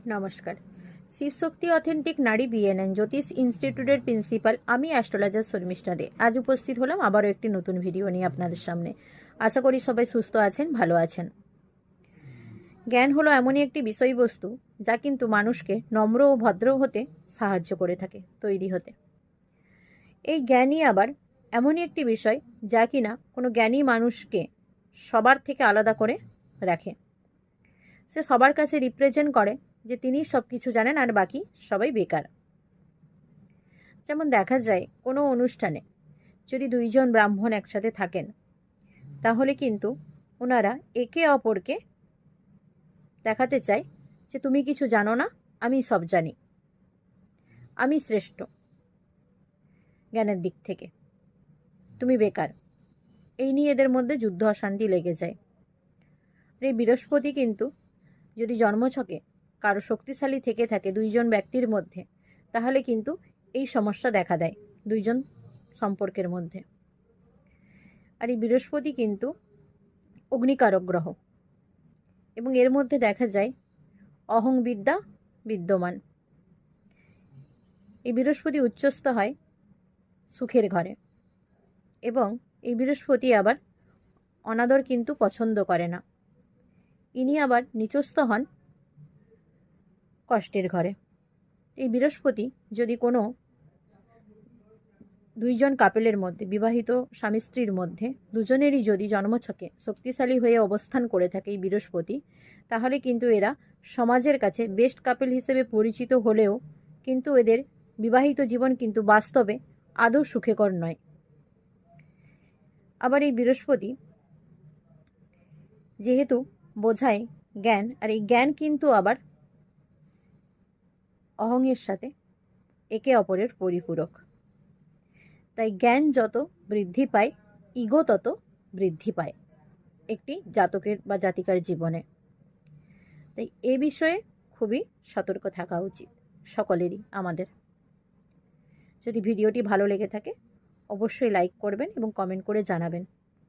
নমস্কার। শিবশক্তি অথেন্টিক নারী বিএনএন জ্যোতিষ ইনস্টিটিউটের প্রিন্সিপাল আমি অ্যাস্ট্রোলজার শর্মিষ্ঠা দে আজ উপস্থিত হলাম আবারও একটি নতুন ভিডিও নিয়ে আপনাদের সামনে। আশা করি সবাই সুস্থ আছেন, ভালো আছেন। জ্ঞান হলো এমনই একটি বিষয়বস্তু যা কিন্তু মানুষকে নম্র ও ভদ্র হতে সাহায্য করে থাকে, তৈরি হতে। এই জ্ঞানই আবার এমনই একটি বিষয় যা কিনা কোনো জ্ঞানী মানুষকে সবার থেকে আলাদা করে রাখে। সে সবার কাছে রিপ্রেজেন্ট করে যে তিনি সব কিছু জানেন আর বাকি সবাই বেকার। যেমন দেখা যায় কোনো অনুষ্ঠানে যদি দুইজন ব্রাহ্মণ একসাথে থাকেন, তাহলে কিন্তু ওনারা একে অপরকে দেখাতে চায় যে তুমি কিছু জানো না, আমি সব জানি, আমি শ্রেষ্ঠ জ্ঞানের দিক থেকে, তুমি বেকার। এই নিয়ে এদের মধ্যে যুদ্ধ অশান্তি লেগে যায়। আর এই বৃহস্পতি কিন্তু যদি জন্মছকে কারো শক্তিশালী থেকে থাকে দুইজন ব্যক্তির মধ্যে, তাহলে কিন্তু এই সমস্যা দেখা দেয় দুইজন সম্পর্কের মধ্যে। আর এই বৃহস্পতি কিন্তু অগ্নিকারক গ্রহ এবং এর মধ্যে দেখা যায় অহংবিদ্যা বিদ্যমান। এই বৃহস্পতি উচ্চস্থ হয় সুখের ঘরে এবং এই বৃহস্পতি আবার অনাদর কিন্তু পছন্দ করে না। ইনি আবার নিচস্থ হন কষ্টের ঘরে। এই বৃহস্পতি যদি কোনো দুইজন কাপেলের মধ্যে, বিবাহিত স্বামী স্ত্রীর মধ্যে দুজনেরই যদি জন্মছকে শক্তিশালী হয়ে অবস্থান করে থাকে এই বৃহস্পতি, তাহলে কিন্তু এরা সমাজের কাছে বেস্ট কাপেল হিসেবে পরিচিত হলেও কিন্তু এদের বিবাহিত জীবন কিন্তু বাস্তবে আদৌ সুখকর নয়। আবার এই বৃহস্পতি যেহেতু বোঝায় জ্ঞান, আর এই জ্ঞান কিন্তু আবার অহংয়ের সাথে একে অপরের পরিপূরক। তাই জ্ঞান যত বৃদ্ধি পায়, ইগো তত বৃদ্ধি পায় একটি জাতকের বা জাতিকার জীবনে। তাই এ বিষয়ে খুবই সতর্ক থাকা উচিত সকলেরই, আমাদের। যদি ভিডিওটি ভালো লেগে থাকে অবশ্যই লাইক করবেন এবং কমেন্ট করে জানাবেন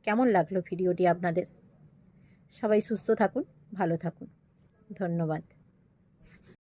কেমন লাগলো ভিডিওটি আপনাদের। সবাই সুস্থ থাকুন, ভালো থাকুন। ধন্যবাদ।